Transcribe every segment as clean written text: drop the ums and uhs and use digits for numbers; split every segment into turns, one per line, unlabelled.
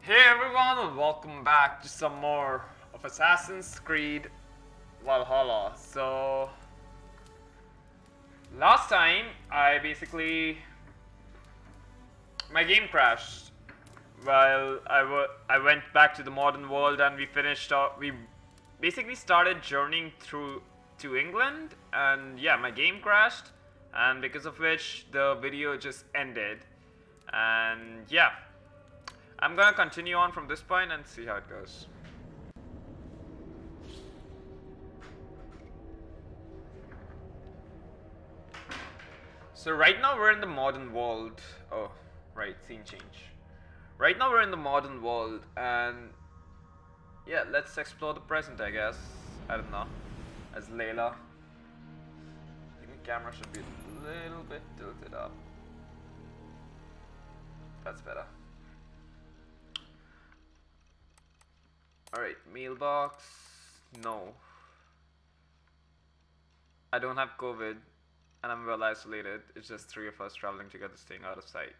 Hey everyone, and welcome back to some more of Assassin's Creed Valhalla. So, last time my game crashed while I went back to the modern world, and we basically started journeying through to England, and yeah, my game crashed, and because of which the video just ended. And yeah, I'm gonna continue on from this point and see how it goes. So right now we're in the modern world. Oh, right, scene change. Right now we're in the modern world, and yeah, let's explore the present, I guess. I don't know. As Layla. I think the camera should be a little bit tilted up. That's better. Alright, mailbox. No. I don't have COVID, and I'm well isolated. It's just three of us traveling together, staying out of sight.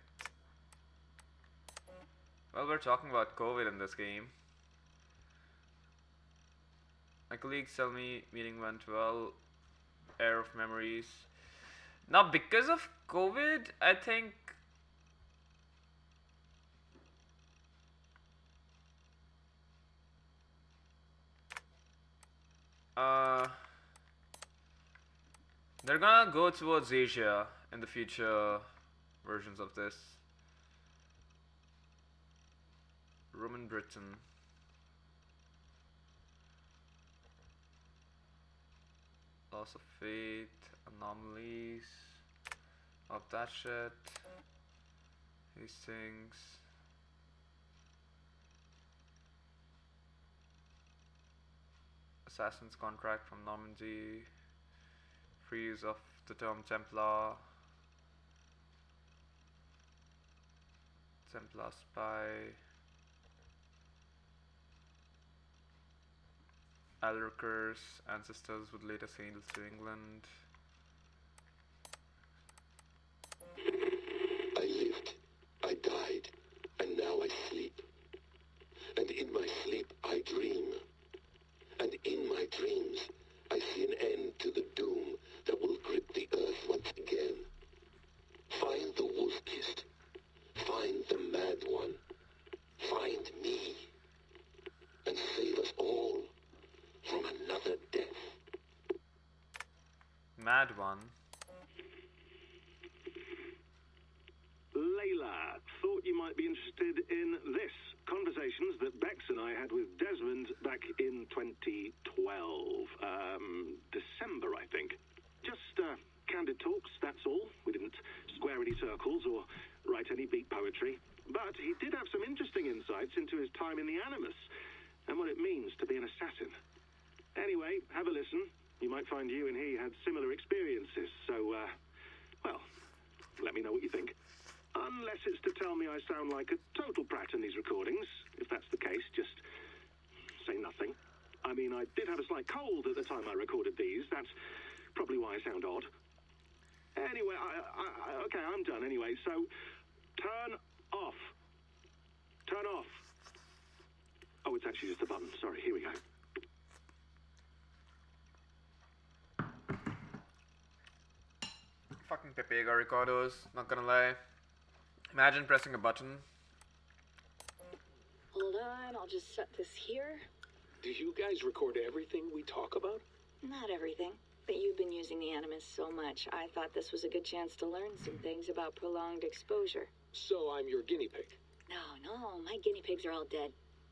Well, we're talking about COVID in this game. My colleagues tell me meeting went well. Air of memories. Now, because of COVID, I think they're gonna go towards Asia in the future versions of this. Roman Britain. Loss of faith, anomalies, of that shit. These things. Assassin's contract from Normandy. Free use of the term Templar. Templar spy. Alriker's ancestors would later sail to England.
I lived, I died, and now I sleep. And in my sleep I dream. And in my dreams I see an end to the doom that will grip the earth once again. Find the wolf-kissed. Find the mad one. Find me. And save us all from another death.
Mad one.
Layla, thought you might be interested in this. Conversations that Bex and I had with Desmond back in 2012. December, I think. Just candid talks, that's all. We didn't square any circles or write any beat poetry. But he did have some interesting insights into his time in the Animus and what it means to be an assassin. Anyway, have a listen. You might find you and he had similar experiences, so, well, let me know what you think. Unless it's to tell me I sound like a total prat in these recordings. If that's the case, just say nothing. I mean, I did have a slight cold at the time I recorded these. That's probably why I sound odd. Anyway, okay, I'm done anyway, so turn off. Turn off. Oh, it's actually just a button. Sorry, here we go.
Fucking Pepega recorders, not gonna lie. Imagine pressing a button.
Hold on, I'll just set this here.
Do you guys record everything we talk about?
Not everything, but you've been using the Animus so much, I thought this was a good chance to learn some things about prolonged exposure.
So I'm your guinea pig.
No, my guinea pigs are all dead.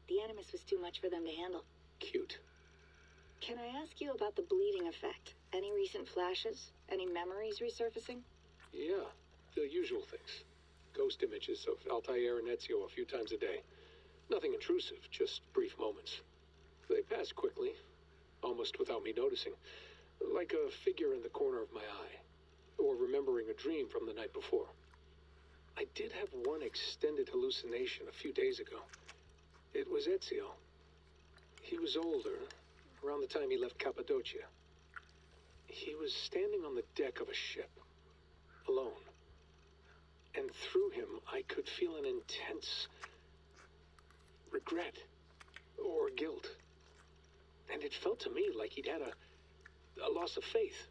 The Animus was too much for them to handle.
Cute.
Can I ask you about the bleeding effect? Any recent flashes? Any memories resurfacing?
Yeah, the usual things. Ghost images of Altair and Ezio a few times a day. Nothing intrusive, just brief moments. They pass quickly, almost without me noticing. Like a figure in the corner of my eye. Or remembering a dream from the night before. I did have one extended hallucination a few days ago. It was Ezio. He was older, around the time he left Cappadocia. He was standing on the deck of a ship, alone. And through him, I could feel an intense regret or guilt. And it felt to me like he'd had a loss of faith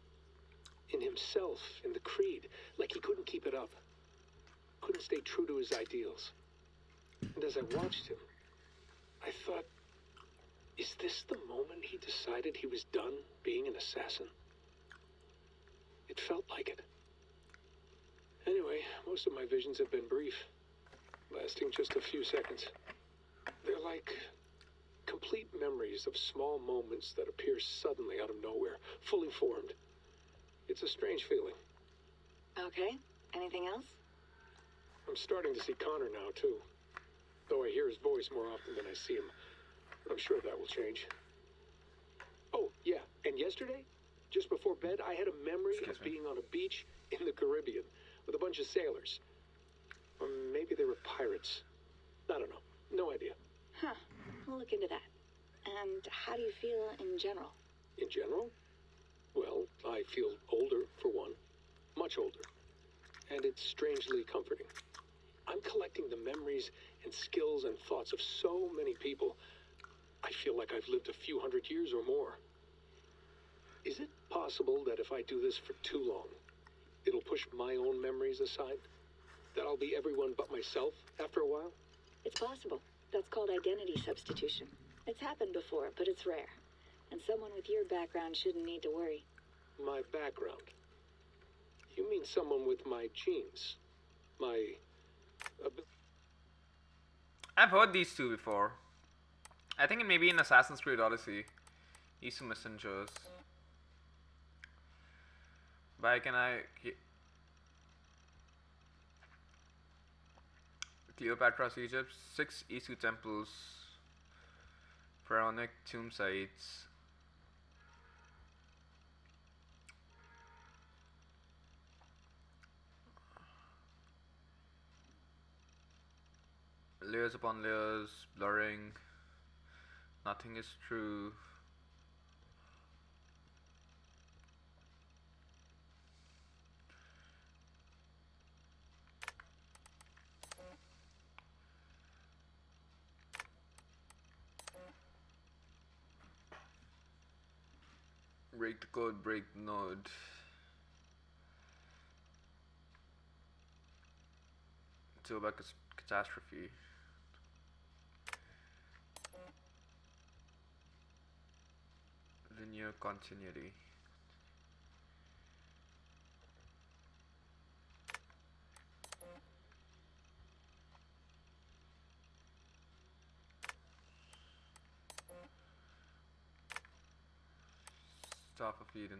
in himself, in the Creed, like he couldn't keep it up, couldn't stay true to his ideals. And as I watched him, I thought, is this the moment he decided he was done being an assassin? It felt like it. Anyway, most of my visions have been brief, lasting just a few seconds. They're like complete memories of small moments that appear suddenly out of nowhere, fully formed. It's a strange feeling.
Okay. Anything else?
I'm starting to see Connor now, too. Though I hear his voice more often than I see him. I'm sure that will change. Oh, yeah, and yesterday, just before bed, I had a memory of being on a beach in the Caribbean with a bunch of sailors. Or maybe they were pirates. I don't know. No idea.
Huh. We'll look into that. And how do you feel in general?
In general? Well, I feel older, for one. Much older. And it's strangely comforting. I'm collecting the memories and skills and thoughts of so many people. I feel like I've lived a few hundred years or more. Is it possible that if I do this for too long, it'll push my own memories aside? That I'll be everyone but myself after a while?
It's possible. That's called identity substitution. It's happened before, but it's rare. And someone with your background shouldn't need to worry.
My background? You mean someone with my genes? My...
I've heard these two before. I think it may be in Assassin's Creed Odyssey. These two messengers. Viking, Cleopatra's Egypt, 6 Isu temples, pharaonic tomb sites. Layers upon layers, blurring. Nothing is true. Break the code, break the node. Till back catastrophe. Linear continuity. Staff of Eden.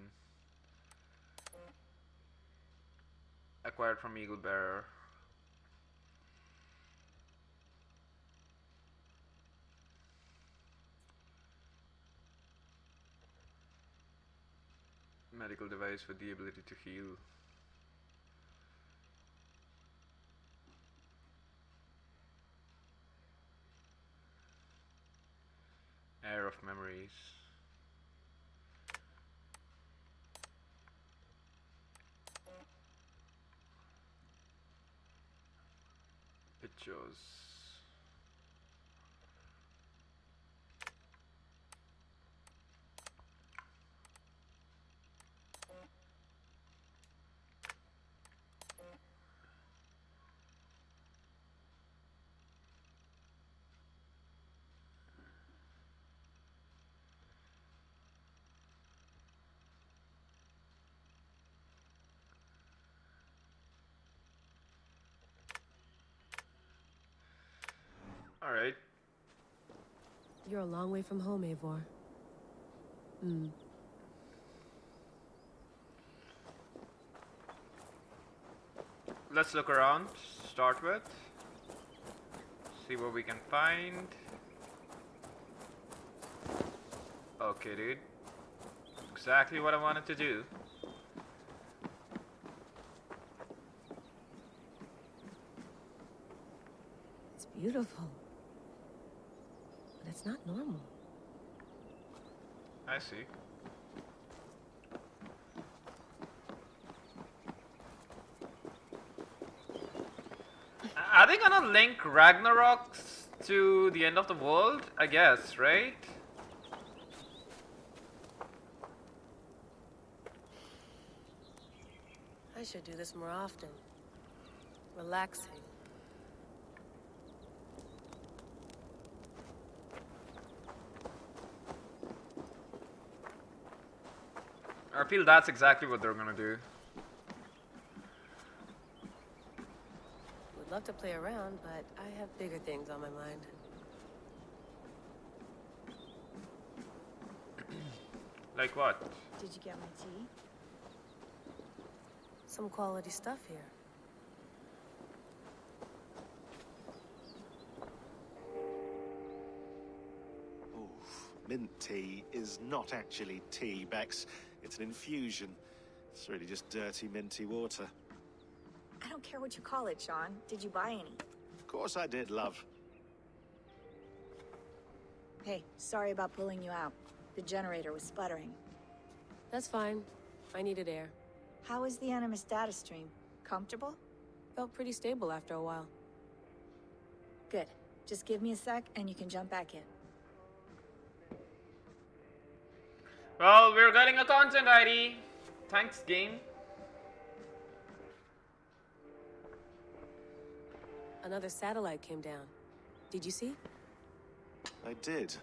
Acquired from Eagle Bearer. Medical device with the ability to heal. Air of memories. Pictures. Alright.
You're a long way from home, Eivor.
Let's look around. Start with. See what we can find. Okay, dude. Exactly what I wanted to do.
It's beautiful. But it's not normal.
I see. Are they gonna link Ragnarok's to the end of the world, I guess, right?
I should do this more often. Relaxing.
I feel that's exactly what they're gonna do.
Would love to play around, but I have bigger things on my mind.
Like what?
Did you get my tea?
Some quality stuff here.
Oof. Mint tea is not actually tea, Bex. It's an infusion. It's really just dirty, minty water.
I don't care what you call it, Sean. Did you buy any?
Of course I did, love.
Hey, sorry about pulling you out. The generator was sputtering.
That's fine. I needed air.
How is the Animus data stream? Comfortable?
Felt pretty stable after a while.
Good. Just give me a sec and you can jump back in.
Well, we're getting a content ID. Thanks, game.
Another satellite came down. Did you see?
I did.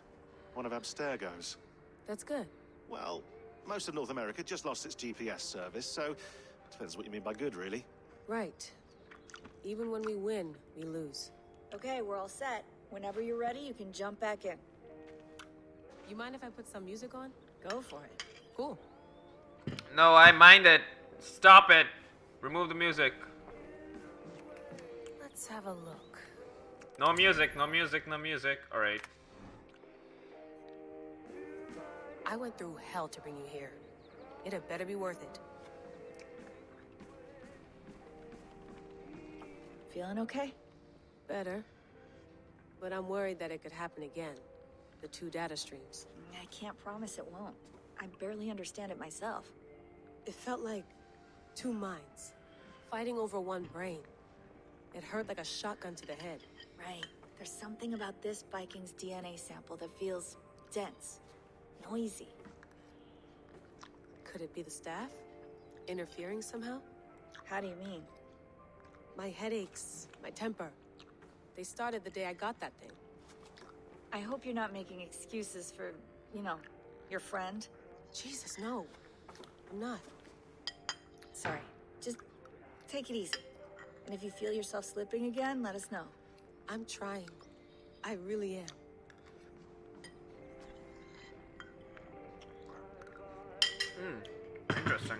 One of Abstergo's.
That's good.
Well, most of North America just lost its GPS service, so depends what you mean by good, really.
Right. Even when we win, we lose.
Okay, we're all set. Whenever you're ready, you can jump back in.
You mind if I put some music on?
Go for it.
Cool.
No, I mind it. Stop it. Remove the music.
Let's have a look.
No music, no music, no music. Alright.
I went through hell to bring you here. It had better be worth it.
Feeling okay?
Better. But I'm worried that it could happen again. The two data streams.
I can't promise it won't. I barely understand it myself.
It felt like two minds, fighting over one brain. It hurt like a shotgun to the head.
Right. There's something about this Viking's DNA sample that feels dense, noisy.
Could it be the staff? Interfering somehow?
How do you mean?
My headaches, my temper. They started the day I got that thing.
I hope you're not making excuses for, your friend.
Jesus, no. I'm not.
Sorry. Just take it easy. And if you feel yourself slipping again, let us know.
I'm trying. I really am.
Interesting.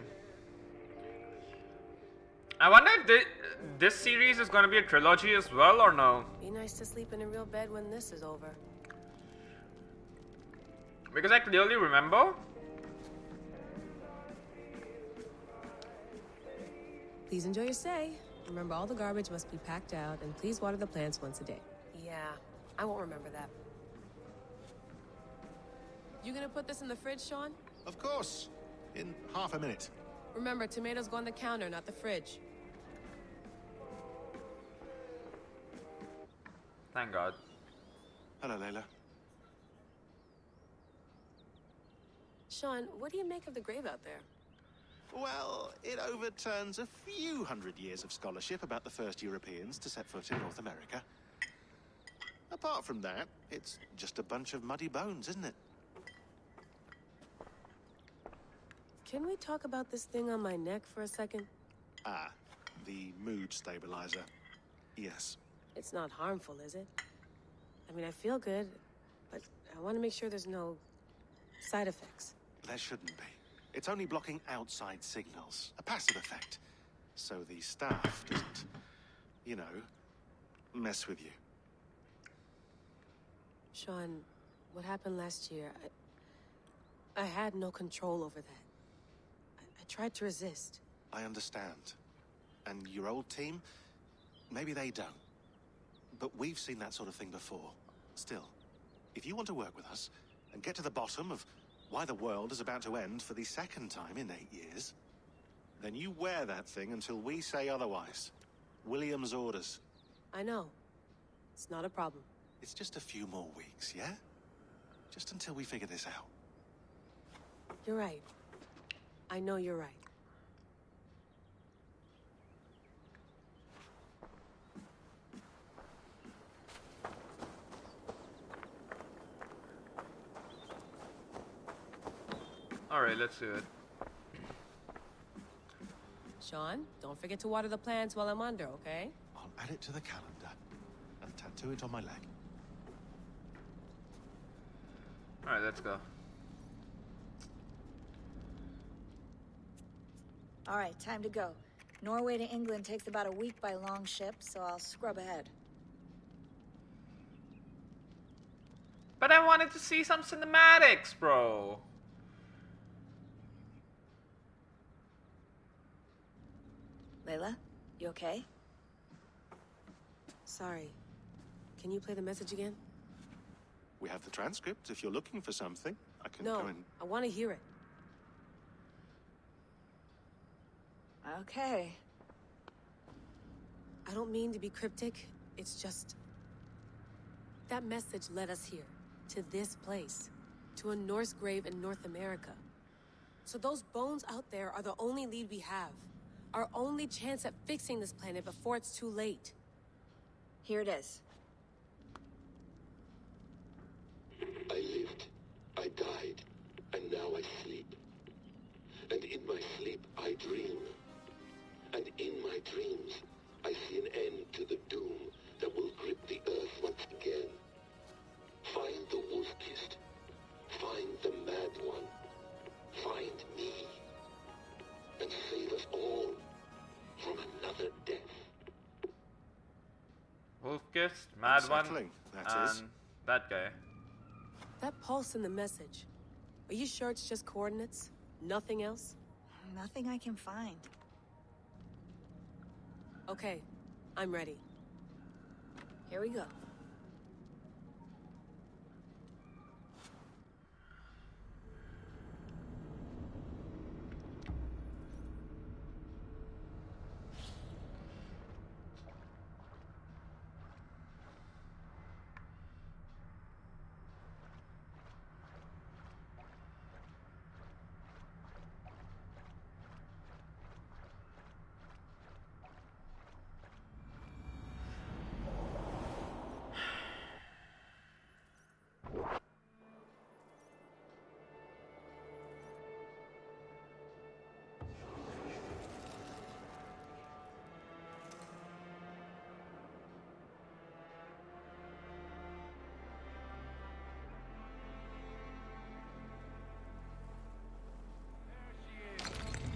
I wonder if this series is going to be a trilogy as well or no?
Be nice to sleep in a real bed when this is over.
Because I clearly remember.
Please enjoy your stay. Remember, all the garbage must be packed out, and please water the plants once a day. Yeah, I won't remember that. You gonna put this in the fridge, Sean?
Of course. In half a minute.
Remember, tomatoes go on the counter, not the fridge.
Thank God.
Hello, Layla.
Sean, what do you make of the grave out there?
Well, it overturns a few hundred years of scholarship about the first Europeans to set foot in North America. Apart from that, it's just a bunch of muddy bones, isn't it?
Can we talk about this thing on my neck for a second?
Ah, the mood stabilizer. Yes.
It's not harmful, is it? I mean, I feel good, but I want to make sure there's no side effects.
There shouldn't be. It's only blocking outside signals, a passive effect. So the staff doesn't, mess with you.
Sean, what happened last year, I had no control over that. I tried to resist.
I understand. And your old team, maybe they don't. But we've seen that sort of thing before. Still, if you want to work with us and get to the bottom of why the world is about to end for the second time in 8 years, then you wear that thing until we say otherwise. William's orders.
I know. It's not a problem.
It's just a few more weeks, yeah? Just until we figure this out.
You're right. I know you're right.
Alright, let's do it.
Sean, don't forget to water the plants while I'm under, okay?
I'll add it to the calendar and tattoo it on my leg.
Alright, let's go.
All right, time to go. Norway to England takes about a week by long ship, so I'll scrub ahead.
But I wanted to see some cinematics, bro.
Layla, you okay?
Sorry. Can you play the message again?
We have the transcript. If you're looking for something, I can
No,
go and...
I want to hear it.
Okay.
I don't mean to be cryptic. It's just... that message led us here. To this place. To a Norse grave in North America. So those bones out there are the only lead we have. Our only chance at fixing this planet before it's too late.
Here it is.
I lived, I died, and now I sleep. And in my sleep I dream. And in my dreams I see an end to the doom that will grip the earth once again. Find the wolf-kissed. Find the mad one. Find me. And save us all from another death.
Wolf-kissed, Mad One,
Unsettling, that
and
is.
that guy.
That pulse in the message. Are you sure it's just coordinates? Nothing else?
Nothing I can find.
Okay, I'm ready.
Here we go.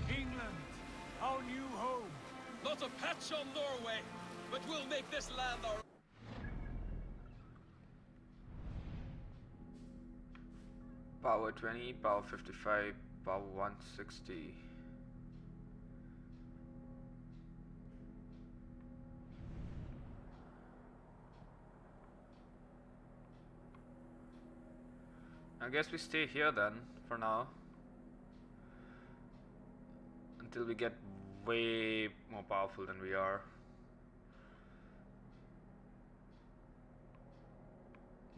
England, our new home. Not a patch on Norway, but we'll make this land our...
Power 20, power 55, power 160. I guess we stay here then, for now. Until we get way more powerful than we are.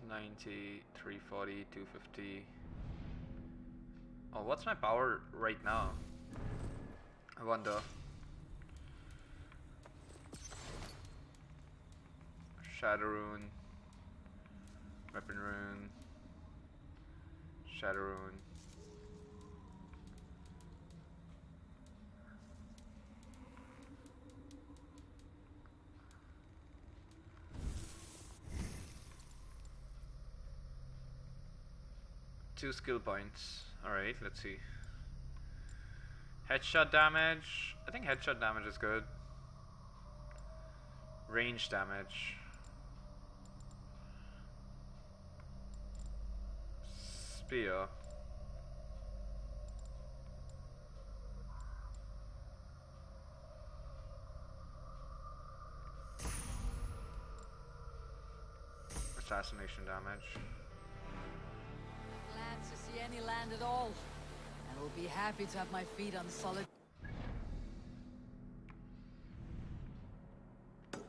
90, 340, 250. Oh, what's my power right now? I wonder. Shadow Rune. Weapon Rune. Shadow Rune. Two skill points. Alright, let's see. Headshot damage. I think headshot damage is good. Range damage. Spear. Assassination damage.
Glad to see any land at all. And will be happy to have my feet on solid...
Must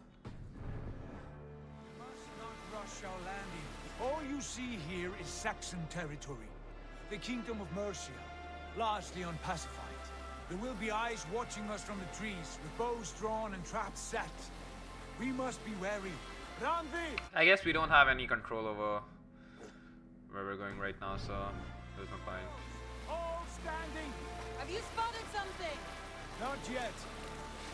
not rush shall land in. All you see here is Saxon territory. The Kingdom of Mercia, largely unpacified. There will be eyes watching us from the trees, with bows drawn and traps set. We must be wary. Ranvi!
I guess we don't have any control over where we're going right now, so there's no point.
All standing!
Have you spotted something?
Not yet.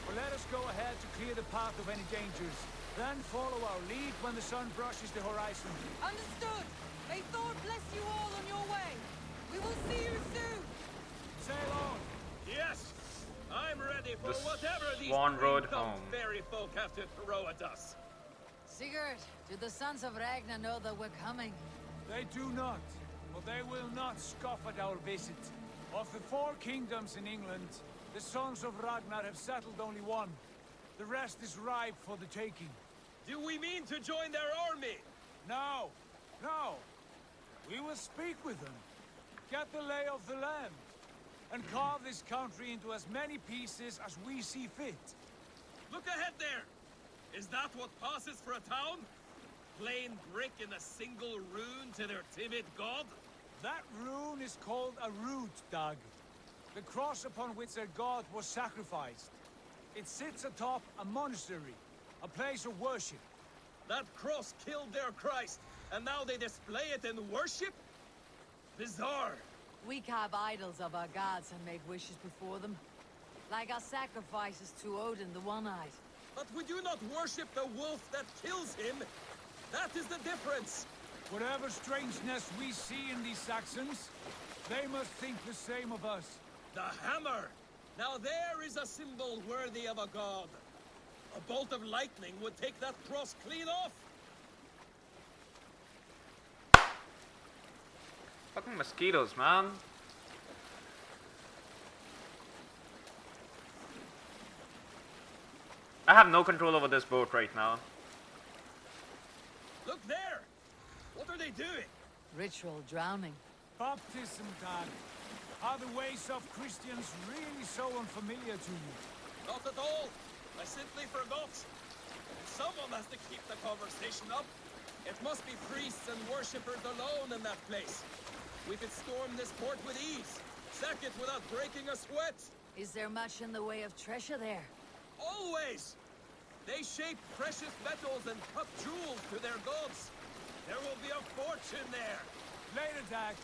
But let us go ahead to clear the path of any dangers. Then follow our lead when the sun brushes the horizon.
Understood. May Thor bless you all on your way. We will see you soon.
Sail on.
Yes, I'm ready for
The
whatever these
Swan Road
green-thumbed
home.
fairy folk have to throw at us.
Sigurd, do the sons of Ragnar know that we're coming?
They do not, but they will not scoff at our visit. Of the 4 kingdoms in England, the sons of Ragnar have settled only one. The rest is ripe for the taking.
Do we mean to join their army?
No, no. We will speak with them, get the lay of the land, and carve this country into as many pieces as we see fit.
Look ahead there. Is that what passes for a town? Plain brick in a single rune to their timid god?
That rune is called a root, Dag. The cross upon which their god was sacrificed. It sits atop a monastery, a place of worship.
That cross killed their Christ, and now they display it in worship? Bizarre.
We carve idols of our gods and make wishes before them. Like our sacrifices to Odin the One-Eyed.
But we do not worship the wolf that kills him. That is the difference.
Whatever strangeness we see in these Saxons, they must think the same of us.
The hammer! Now there is a symbol worthy of a god. A bolt of lightning would take that cross clean off.
Fucking mosquitoes, man. I have no control over this boat right now.
Look there! What are they doing?
Ritual drowning.
Baptism, Dag. Are the ways of Christians really so unfamiliar to you?
Not at all. I simply forgot. Someone has to keep the conversation up. It must be priests and worshippers alone in that place. We could storm this port with ease. Sack it without breaking a sweat.
Is there much in the way of treasure there?
Always! They shape precious metals and cut jewels to their gods. There will be a fortune there.
Later, Dag.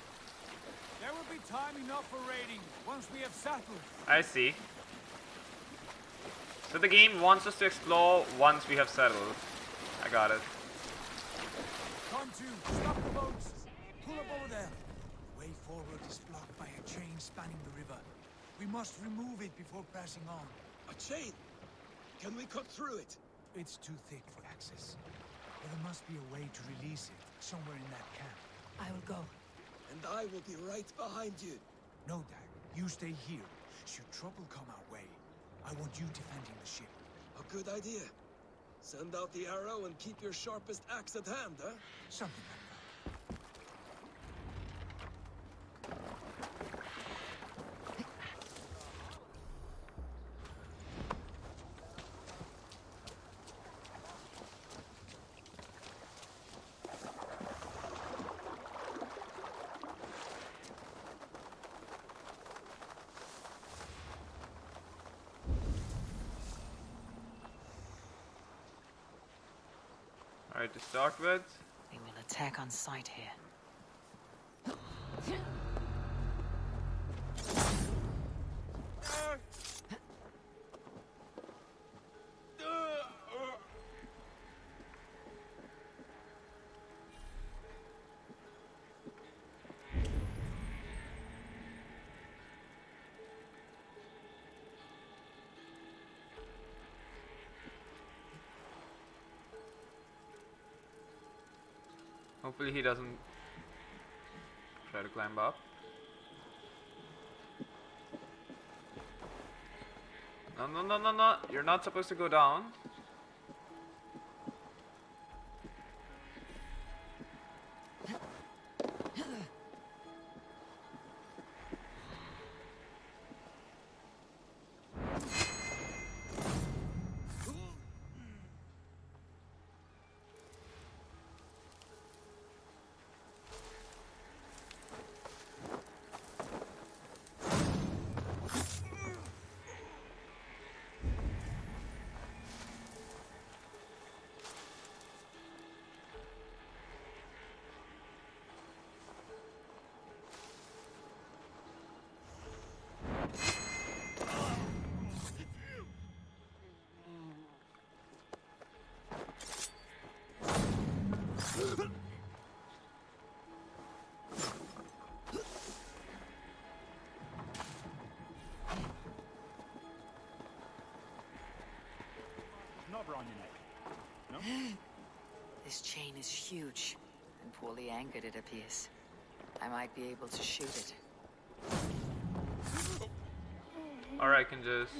There will be time enough for raiding once we have settled.
I see. So the game wants us to explore once we have settled. I got it.
Come to, stop the boats. Pull up over there. The way forward is blocked by a chain spanning the river. We must remove it before pressing on.
A chain? Can we cut through it?
It's too thick for access. But there must be a way to release it, somewhere in that camp.
I will go.
And I will be right behind you.
No, Dag. You stay here. Should trouble come our way, I want you defending the ship.
A good idea. Send out the arrow and keep your sharpest axe at hand, huh?
Something like that.
Alright, to start with.
They will attack on sight here.
Hopefully he doesn't try to climb up. No, no, no, no, no. You're not supposed to go down.
Knobber on your neck. No?
This chain is huge and poorly anchored, it appears. I might be able to shoot it.
Or I can just...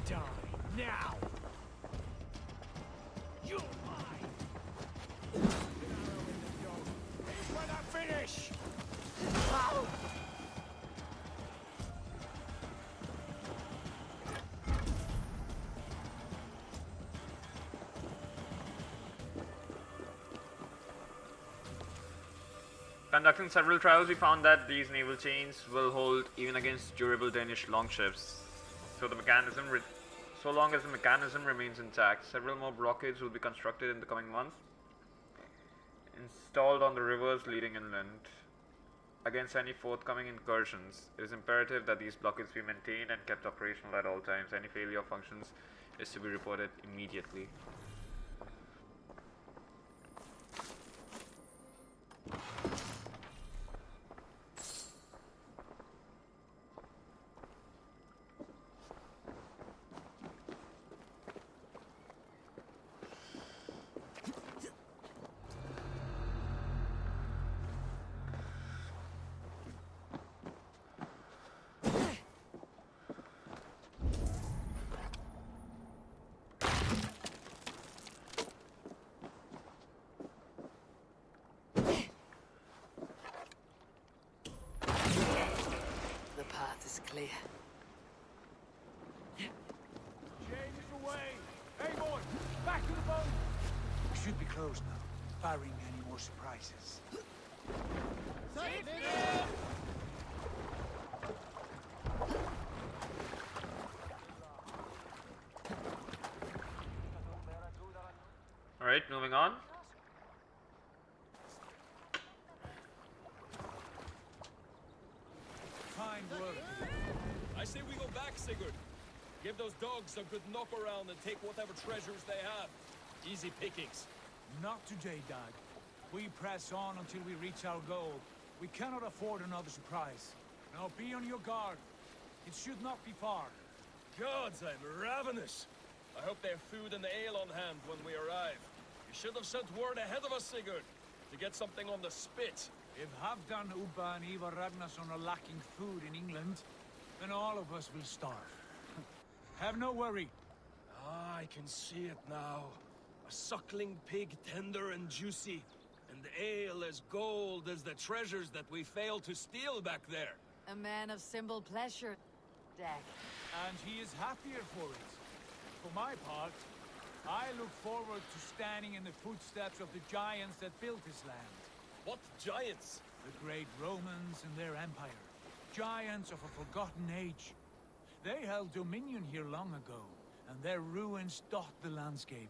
Die now! You're mine! An arrow in the dog. It's when I finish! Ow!
Conducting several trials, we found that these naval chains will hold even against durable Danish longships. So so long as the mechanism remains intact. Several more blockades will be constructed in the coming months, installed on the rivers leading inland. Against any forthcoming incursions, it is imperative that these blockades be maintained and kept operational at all times. Any failure of functions is to be reported immediately.
The path is clear.
Chain is away! Eivor, back to the boat! We should be close now, barring any more surprises.
Alright, moving on.
Fine work.
I say we go back, Sigurd. Give those dogs a good knock around and take whatever treasures they have. Easy pickings.
Not today, Dad. We press on until we reach our goal. We cannot afford another surprise. Now be on your guard. It should not be far.
Gods, I'm ravenous. I hope they have food and ale on hand when we arrive. You should have sent word ahead of us, Sigurd, to get something on the spit.
If Halfdan, Ubba, and Eivor Ragnarsson are lacking food in England, then all of us will starve. Have no worry.
Ah, I can see it now. A suckling pig, tender and juicy. And ale as gold as the treasures that we failed to steal back there.
A man of simple pleasure, Dag.
And he is happier for it. For my part, I look forward to standing in the footsteps of the giants that built this land.
What giants?
The great Romans and their empire. Giants of a forgotten age. They held dominion here long ago, and their ruins dot the landscape.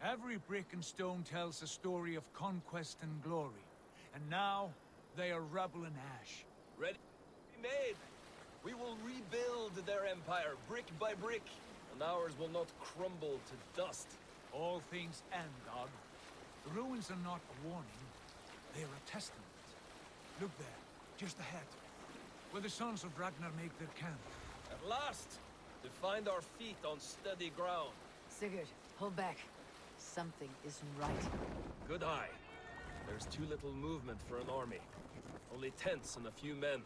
Every brick and stone tells a story of conquest and glory. And now, they are rubble and ash.
Ready? Made. We will rebuild their empire, brick by brick, and ours will not crumble to dust.
All things end, Dog. The ruins are not a warning. They are a testament. Look there, just ahead, where the sons of Ragnar make their camp.
At last, to find our feet on steady ground.
Sigurd, hold back. Something isn't right.
Good eye. There's too little movement for an army. Only tents and a few men.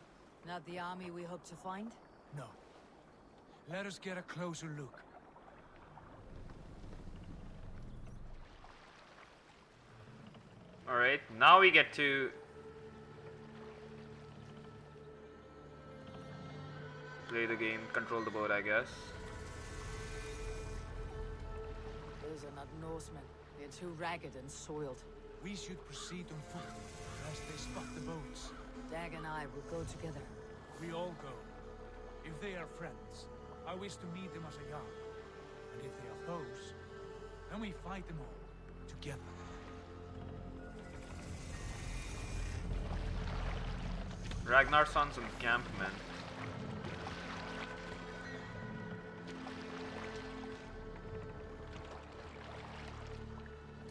Not the army we hope to find?
No. Let us get a closer look.
Alright, now we get to play the game, control the boat, I guess.
Those are not Norsemen. They're too ragged and soiled.
We should proceed on foot, lest they spot the boats.
Dag and I will go together.
We all go. If they are friends, I wish to meet them as a yard. And if they are foes, then we fight them all, together.
Ragnarsson's encampment.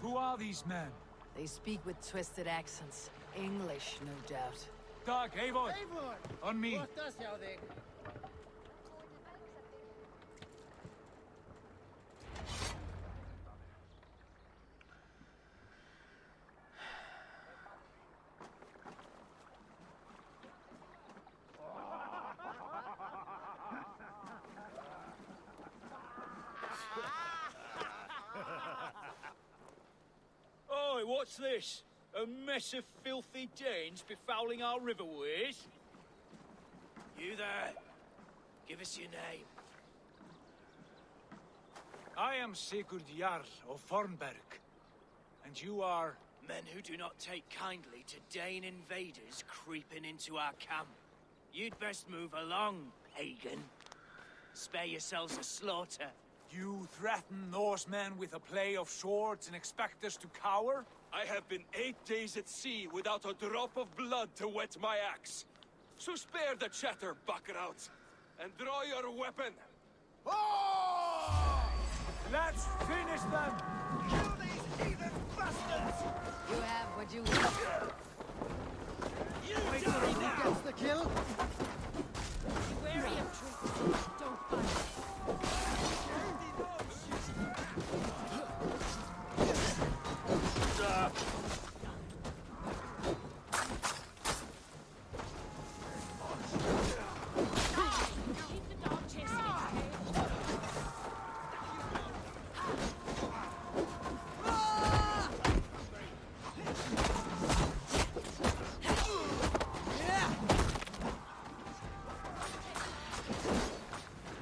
Who are these men?
They speak with twisted accents. English, no doubt.
Dag, Eivor! On me.
Oi, what's this? A mess of filthy Danes befouling our riverways? You there. Give us your name.
I am Sigurd Jarl of Fornberg. And you are...
Men who do not take kindly to Dane invaders creeping into our camp. You'd best move along, pagan. Spare yourselves a slaughter.
You threaten Norsemen with a play of swords and expect us to cower?
I have been 8 days at sea without a drop of blood to wet my axe. So spare the chatter, buckarouts, and draw your weapon.
Oh! Let's finish them!
Kill these heathen bastards!
You have what you want.
You die now!
Gets the kill?
Be wary of tricks. Don't bite. Keep the dog chasing its tail.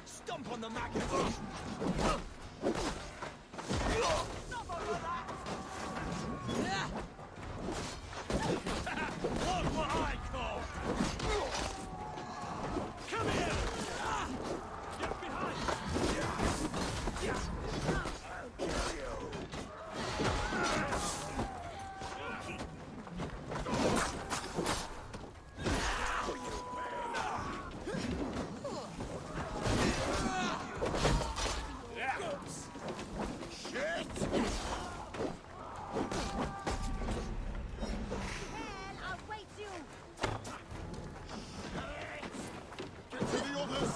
Stomp on the maggots! Look what I call! Come here! Get behind! I'll kill you! Shit!
I'll wait you.
Get to the others!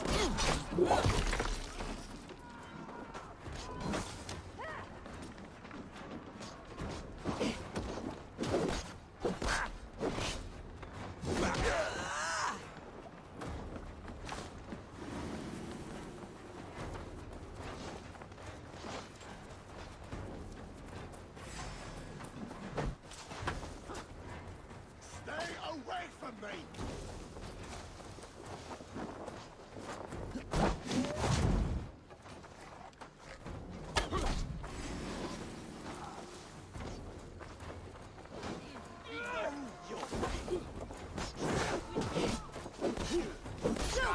Stay away from me!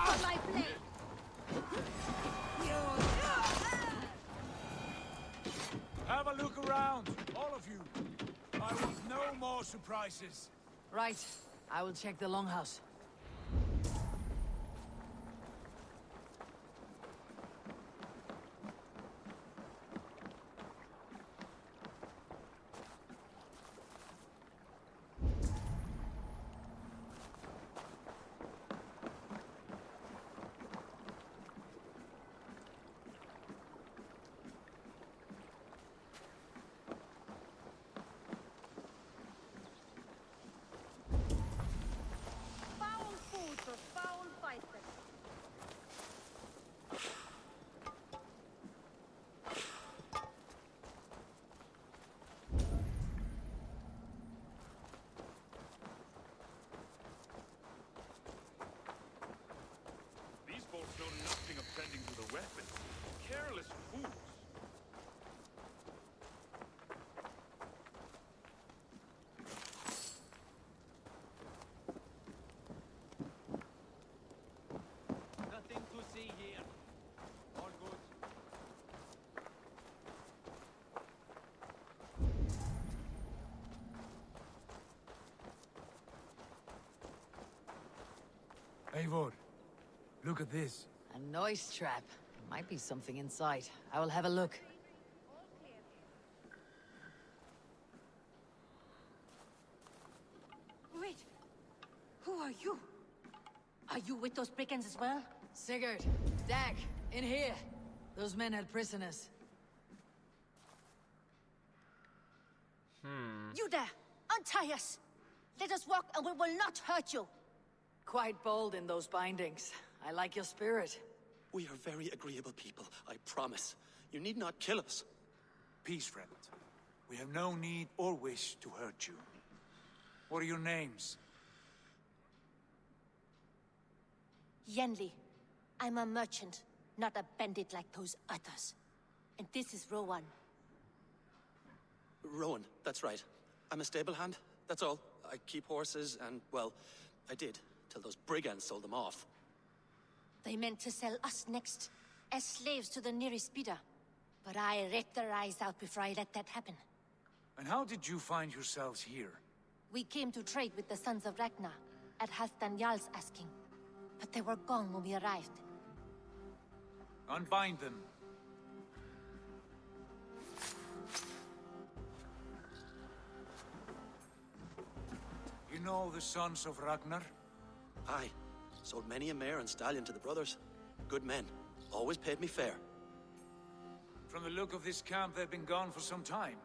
On my blade.
Have a look around, all of you. I want no more surprises.
Right. I will check the longhouse.
Foul food for foul fighters.
These folks know nothing of tending to the weapon. Careless fools.
Nothing to see here. All good.
Eivor, look at this.
A noise trap. Might be something inside. I will have a look.
are you? Are you with those brigands as well?
Sigurd, Dag, in here. Those men had prisoners.
You there! Untie us! Let us walk and we will not hurt you!
Quite bold in those bindings. I like your spirit.
We are very agreeable people, I promise. You need not kill us.
Peace, friend. We have no need or wish to hurt you. What are your names?
Yenli. I'm a merchant, not a bandit like those others. And this is Rowan.
Rowan, that's right. I'm a stable hand, that's all. I keep horses and, well, I did, till those brigands sold them off.
They meant to sell us next, as slaves to the nearest bidder. But I ripped their eyes out before I let that happen.
And how did you find yourselves here?
We came to trade with the Sons of Ragnar, at Halfdan Jarl's asking. But they were gone when we arrived.
Unbind them. You know the Sons of Ragnar?
Aye. Sold many a mare and stallion to the brothers. Good men. Always paid me fair.
From the look of this camp, they've been gone for some time.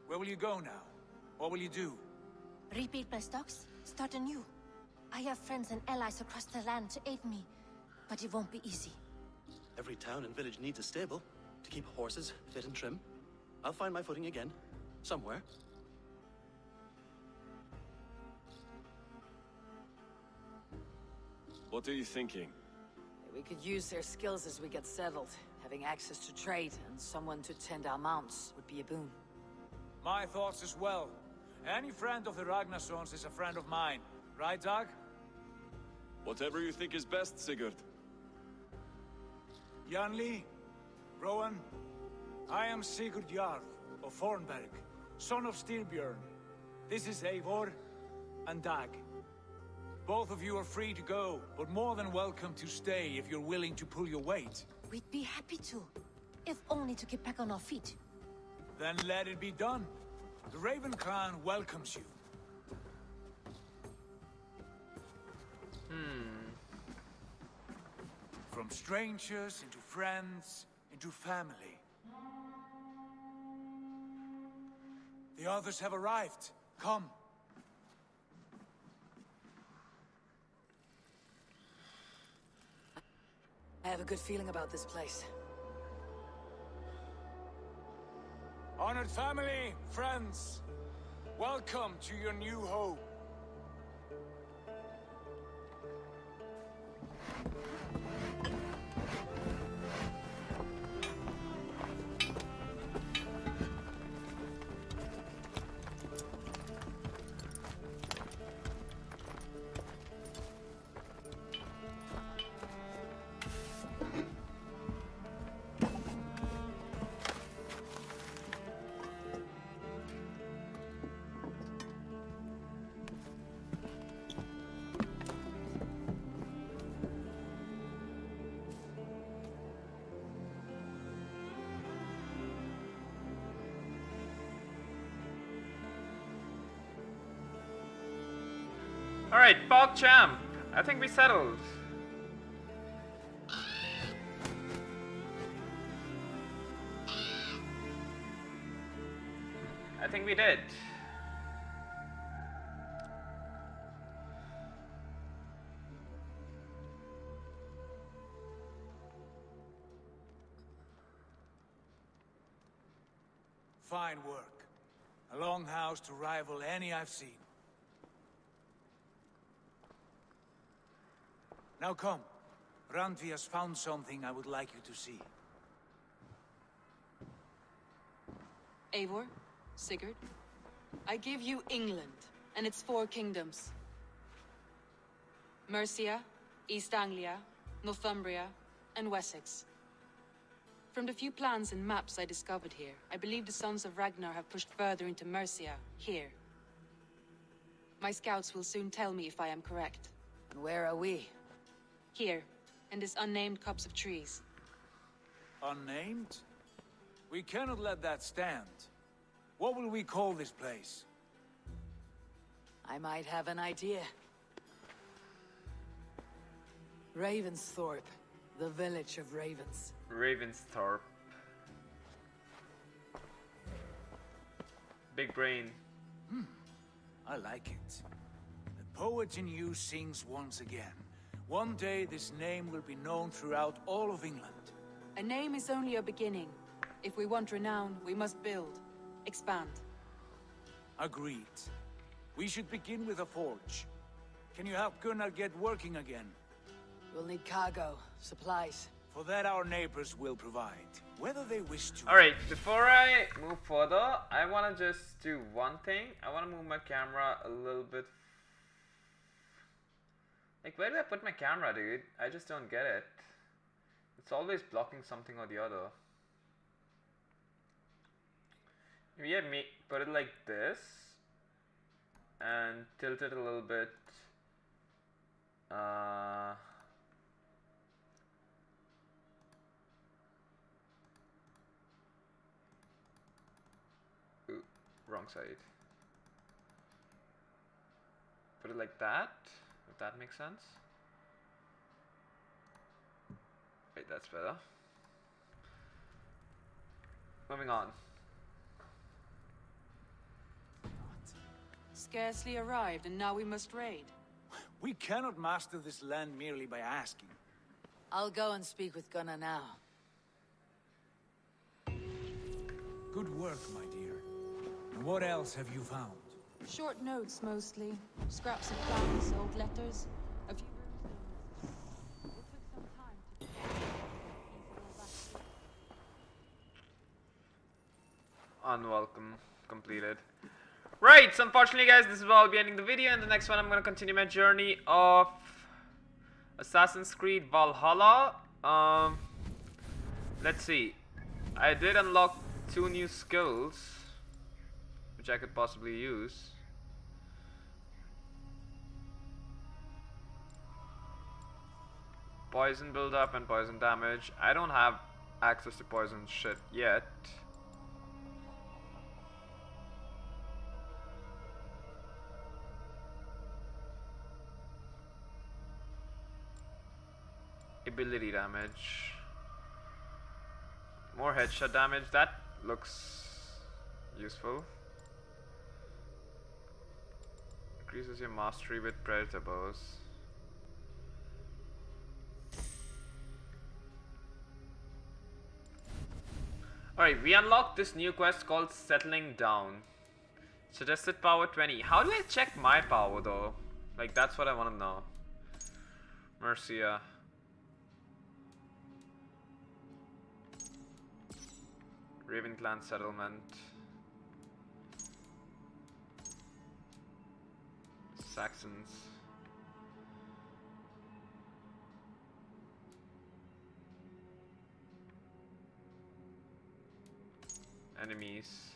Where will you go now? What will you do?
Rebuild my stocks, start anew. I have friends and allies across the land to aid me, but it won't be easy.
Every town and village needs a stable to keep horses fit and trim. I'll find my footing again, somewhere.
What are you thinking?
We could use their skills as we get settled. Having access to trade and someone to tend our mounts would be a boon.
My thoughts as well. Any friend of the Ragnarsons is a friend of mine. Right, Dag?
Whatever you think is best, Sigurd.
Janli, Rowan, I am Sigurd Jarl of Fornberg, son of Styrbjörn. This is Eivor and Dag. Both of you are free to go, but more than welcome to stay if you're willing to pull your weight.
We'd be happy to, if only to get back on our feet.
Then let it be done. The Raven clan welcomes you. From strangers into friends, into family. The others have arrived. Come.
I have a good feeling about this place.
Honored family, friends, welcome to your new home.
Alright, Bog Champ. I think we settled. I think we did.
Fine work. A longhouse to rival any I've seen. Now come. Randvi has found something I would like you to see.
Eivor, Sigurd, I give you England and its 4 kingdoms. Mercia, East Anglia, Northumbria, and Wessex. From the few plans and maps I discovered here, I believe the Sons of Ragnar have pushed further into Mercia, here. My scouts will soon tell me if I am correct.
And where are we?
Here, in this unnamed copse of trees.
Unnamed? We cannot let that stand. What will we call this place?
I might have an idea. Ravensthorpe, the village of ravens.
Ravensthorpe. Big brain.
I like it. The poet in you sings once again. One day this name will be known throughout all of England.
A name is only a beginning. If we want renown, we must build, expand.
Agreed. We should begin with a forge. Can you help Gunnar get working again?
We'll need cargo, supplies.
For that our neighbors will provide, whether they wish to.
Alright, before I move further, I want to just do one thing. I want to move my camera a little bit. Like, where do I put my camera, dude? I just don't get it. It's always blocking something or the other. Maybe I put it like this and tilt it a little bit. Ooh, wrong side. Put it like that, if that makes sense. Wait, that's better. Moving on.
Scarcely arrived, and now we must raid.
We cannot master this land merely by asking.
I'll go and speak with Gunnar now.
Good work, my dear. And what else have you found?
Short notes, mostly. Scraps of plans, old letters, a few runestones. It took some time to piece it all back.
Unwelcome. Completed. Right, so unfortunately guys, this is where I'll be ending the video. In the next one I'm going to continue my journey of Assassin's Creed Valhalla. Let's see. I did unlock 2 new skills, which I could possibly use. Poison buildup and poison damage. I don't have access to poison shit yet. Ability damage. More headshot damage. That looks useful. Increases your mastery with predator bows. Alright, we unlocked this new quest called Settling Down. Suggested power 20. How do I check my power though? Like, that's what I want to know. Mercia. Raven Clan settlement. Saxons. Enemies.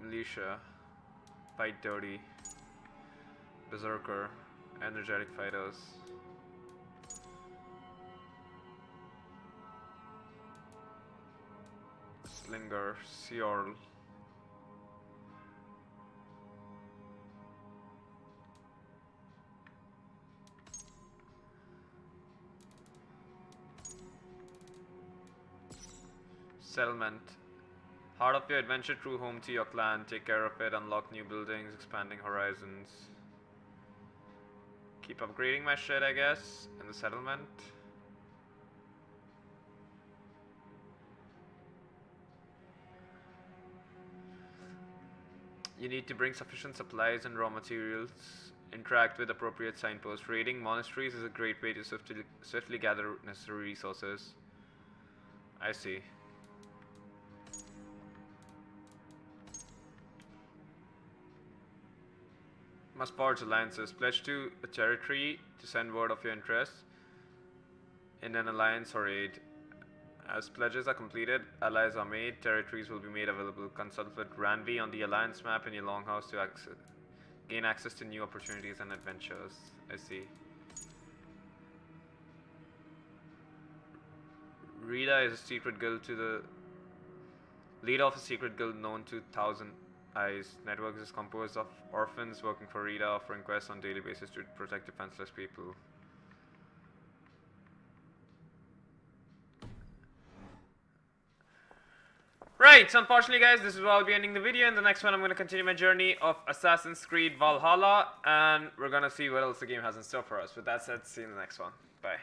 Militia. Fight dirty. Berserker. Energetic fighters. Slinger, Seorl. Settlement. Heart of your adventure, true home to your clan. Take care of it, unlock new buildings, expanding horizons. Keep upgrading my shit, I guess, in the settlement. You need to bring sufficient supplies and raw materials. Interact with appropriate signposts. Raiding monasteries is a great way to swiftly gather necessary resources. I see. Must forge alliances. Pledge to a territory to send word of your interest in an alliance or raid. As pledges are completed, allies are made, territories will be made available. Consult with Ranvi on the alliance map in your longhouse to gain access to new opportunities and adventures. I see. Rita is a secret guild to the leader of a secret guild known to Thousand Eyes. Network is composed of orphans working for Rita, offering quests on daily basis to protect defenseless people. Alright, so unfortunately guys, this is where I'll be ending the video. In the next one I'm going to continue my journey of Assassin's Creed Valhalla, and we're going to see what else the game has in store for us. With that said, see you in the next one. Bye.